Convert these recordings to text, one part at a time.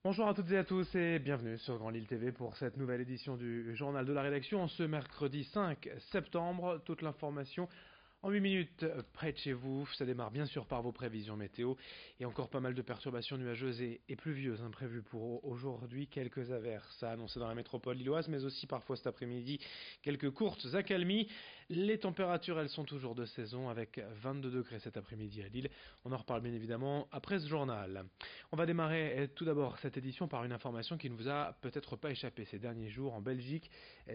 Bonjour à toutes et à tous et bienvenue sur Grand Lille TV pour cette nouvelle édition du Journal de la Rédaction en ce mercredi 5 septembre. Toute l'information en 8 minutes près de chez vous. Ça démarre bien sûr par vos prévisions météo et encore pas mal de perturbations nuageuses et pluvieuses imprévues pour aujourd'hui. Quelques averses à annoncer dans la métropole lilloise mais aussi parfois cet après-midi quelques courtes accalmies. Les températures elles sont toujours de saison avec 22 degrés cet après-midi à Lille. On en reparle bien évidemment après ce journal. On va démarrer tout d'abord cette édition par une information qui ne vous a peut-être pas échappé ces derniers jours en Belgique.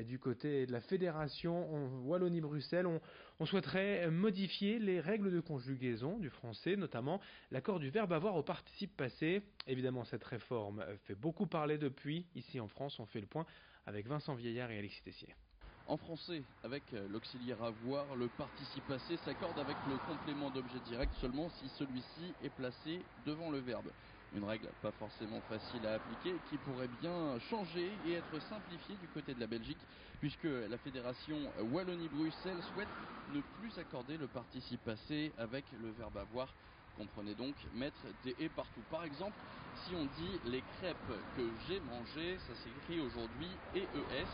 Du côté de la fédération Wallonie-Bruxelles, on souhaiterait modifier les règles de conjugaison du français, notamment l'accord du verbe avoir au participe passé. Évidemment, cette réforme fait beaucoup parler depuis. Ici en France, on fait le point avec Vincent Vieillard et Alexis Tessier. En français, avec l'auxiliaire avoir, le participe passé s'accorde avec le complément d'objet direct seulement si celui-ci est placé devant le verbe. Une règle pas forcément facile à appliquer qui pourrait bien changer et être simplifiée du côté de la Belgique puisque la fédération Wallonie-Bruxelles souhaite ne plus accorder le participe passé avec le verbe avoir. Comprenez donc mettre des et partout. Par exemple, si on dit les crêpes que j'ai mangées, ça s'écrit aujourd'hui EES.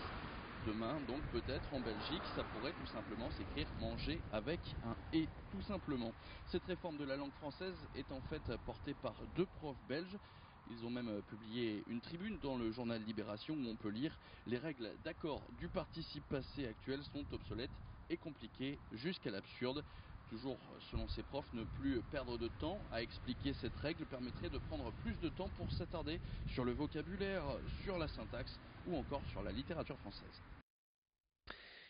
Demain, donc peut-être en Belgique, ça pourrait tout simplement s'écrire manger avec un et, tout simplement. Cette réforme de la langue française est en fait portée par deux profs belges. Ils ont même publié une tribune dans le journal Libération où on peut lire « Les règles d'accord du participe passé actuel sont obsolètes et compliquées jusqu'à l'absurde ». Toujours selon ces profs, ne plus perdre de temps à expliquer cette règle permettrait de prendre plus de temps pour s'attarder sur le vocabulaire, sur la syntaxe ou encore sur la littérature française.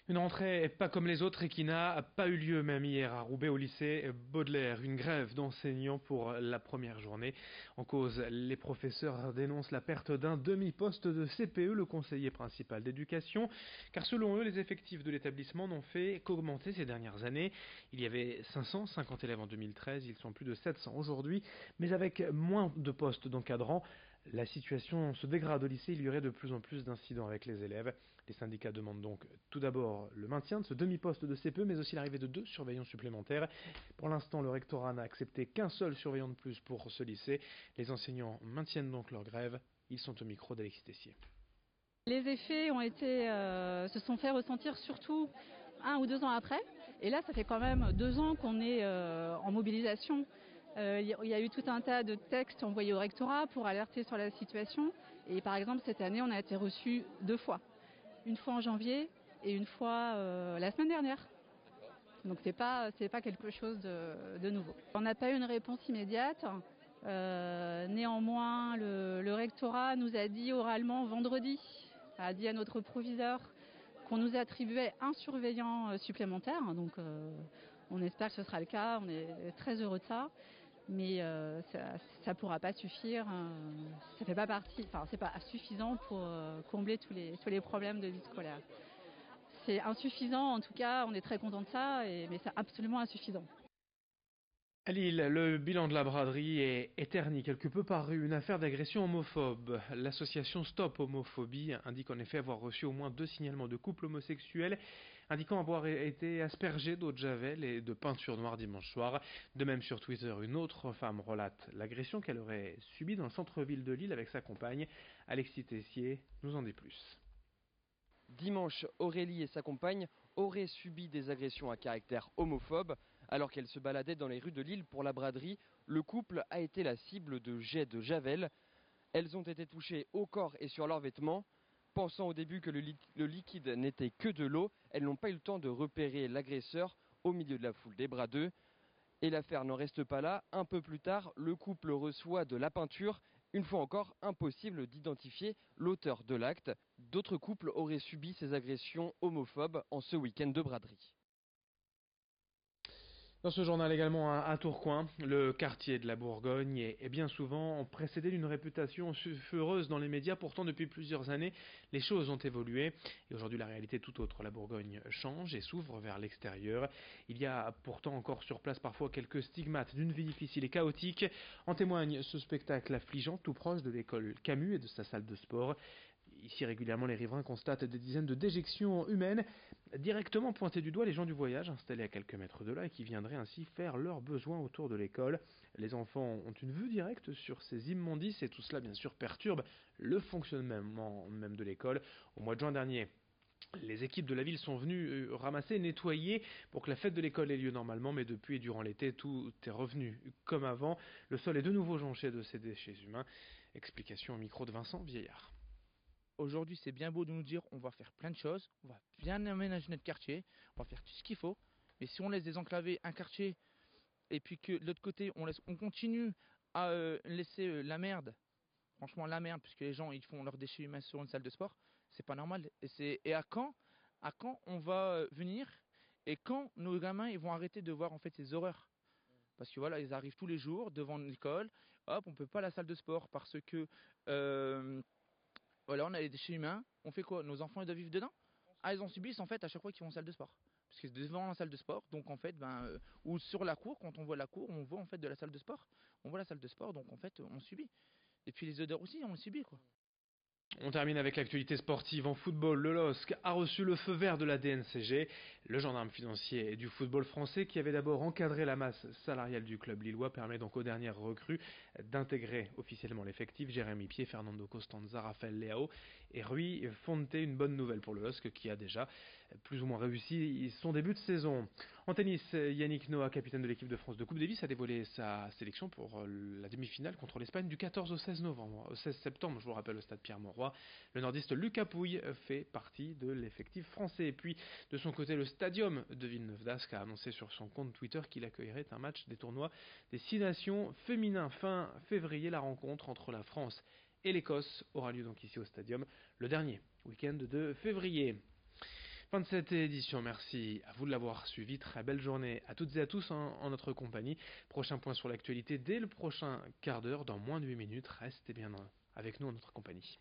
Une rentrée pas comme les autres et qui n'a pas eu lieu même hier à Roubaix au lycée Baudelaire. Une grève d'enseignants pour la première journée. En cause, les professeurs dénoncent la perte d'un demi-poste de CPE, le conseiller principal d'éducation, car selon eux, les effectifs de l'établissement n'ont fait qu'augmenter ces dernières années. Il y avait 550 élèves en 2013, ils sont plus de 700 aujourd'hui, mais avec moins de postes d'encadrants. La situation se dégrade au lycée, il y aurait de plus en plus d'incidents avec les élèves. Les syndicats demandent donc tout d'abord le maintien de ce demi-poste de CPE, mais aussi l'arrivée de 2 surveillants supplémentaires. Pour l'instant, le rectorat n'a accepté qu'un seul surveillant de plus pour ce lycée. Les enseignants maintiennent donc leur grève. Ils sont au micro d'Alexis Tessier. Les effets se sont fait ressentir surtout 1 ou 2 ans après. Et là, ça fait quand même 2 ans qu'on est en mobilisation. Il y a eu tout un tas de textes envoyés au rectorat pour alerter sur la situation. Et par exemple, cette année, on a été reçus 2 fois. Une fois en janvier et une fois la semaine dernière. Donc c'est pas quelque chose de nouveau. On n'a pas eu une réponse immédiate. Néanmoins, le rectorat nous a dit oralement vendredi, a dit à notre proviseur qu'on nous attribuait un surveillant supplémentaire. Donc on espère que ce sera le cas. On est très heureux de ça. Mais ça pourra pas suffire. Ça fait pas partie. Enfin, c'est pas suffisant pour combler tous les problèmes de vie scolaire. C'est insuffisant. En tout cas, on est très content de ça, mais c'est absolument insuffisant. À Lille, le bilan de la braderie est terni quelque peu par une affaire d'agression homophobe. L'association Stop Homophobie indique en effet avoir reçu au moins 2 signalements de couples homosexuels indiquant avoir été aspergés d'eau de javel et de peinture noire dimanche soir. De même sur Twitter, une autre femme relate l'agression qu'elle aurait subie dans le centre-ville de Lille avec sa compagne. Alexis Tessier nous en dit plus. Dimanche, Aurélie et sa compagne auraient subi des agressions à caractère homophobe. Alors qu'elles se baladaient dans les rues de Lille pour la braderie, le couple a été la cible de jets de javel. Elles ont été touchées au corps et sur leurs vêtements. Pensant au début que le liquide n'était que de l'eau, elles n'ont pas eu le temps de repérer l'agresseur au milieu de la foule des bras d'eux. Et l'affaire n'en reste pas là. Un peu plus tard, le couple reçoit de la peinture. Une fois encore, impossible d'identifier l'auteur de l'acte. D'autres couples auraient subi ces agressions homophobes en ce week-end de braderie. Dans ce journal également à Tourcoing, le quartier de la Bourgogne est bien souvent précédé d'une réputation sulfureuse dans les médias. Pourtant, depuis plusieurs années, les choses ont évolué et aujourd'hui la réalité est tout autre. La Bourgogne change et s'ouvre vers l'extérieur. Il y a pourtant encore sur place parfois quelques stigmates d'une vie difficile et chaotique. En témoigne ce spectacle affligeant tout proche de l'école Camus et de sa salle de sport. Ici, régulièrement, les riverains constatent des dizaines de déjections humaines directement pointées du doigt les gens du voyage installés à quelques mètres de là et qui viendraient ainsi faire leurs besoins autour de l'école. Les enfants ont une vue directe sur ces immondices et tout cela, bien sûr, perturbe le fonctionnement même de l'école. Au mois de juin dernier, les équipes de la ville sont venues ramasser et nettoyer pour que la fête de l'école ait lieu normalement, mais depuis et durant l'été, tout est revenu comme avant. Le sol est de nouveau jonché de ces déchets humains. Explication au micro de Vincent Vieillard. Aujourd'hui, c'est bien beau de nous dire on va faire plein de choses, on va bien aménager notre quartier, on va faire tout ce qu'il faut. Mais si on laisse désenclaver un quartier et puis que de l'autre côté, on continue à laisser la merde, franchement la merde, puisque les gens ils font leurs déchets humains sur une salle de sport, c'est pas normal. Et à quand on va venir et quand nos gamins ils vont arrêter de voir en fait ces horreurs. Parce que voilà, ils arrivent tous les jours devant l'école, hop, on peut pas à la salle de sport parce que voilà, on a les déchets humains, on fait quoi? Nos enfants ils doivent vivre dedans? Ah, ils en subissent en fait à chaque fois qu'ils vont en salle de sport. Parce que c'est devant la salle de sport, donc en fait, ou sur la cour, quand on voit la cour, on voit en fait de la salle de sport. On voit la salle de sport, donc en fait, on subit. Et puis les odeurs aussi, on les subit quoi. On termine avec l'actualité sportive en football. Le LOSC a reçu le feu vert de la DNCG, le gendarme financier du football français qui avait d'abord encadré la masse salariale du club lillois, permet donc aux dernières recrues d'intégrer officiellement l'effectif. Jérémy Pied, Fernando Costanza, Raphaël Leao et Rui Fonte. Une bonne nouvelle pour le LOSC qui a déjà plus ou moins réussi son début de saison. En tennis, Yannick Noah, capitaine de l'équipe de France de Coupe Davis, a dévoilé sa sélection pour la demi-finale contre l'Espagne du 14 au 16 septembre, je vous le rappelle, au stade Pierre-Mauroy. Le nordiste Lucas Pouille fait partie de l'effectif français. Et puis, de son côté, le Stadium de Villeneuve-d'Ascq a annoncé sur son compte Twitter qu'il accueillerait un match des tournois des 6 nations féminins. Fin février, la rencontre entre la France et l'Écosse aura lieu donc ici au Stadium le dernier week-end de février. Fin de cette édition, merci à vous de l'avoir suivi, très belle journée à toutes et à tous en notre compagnie. Prochain point sur l'actualité dès le prochain quart d'heure, dans moins de 8 minutes, restez bien avec nous en notre compagnie.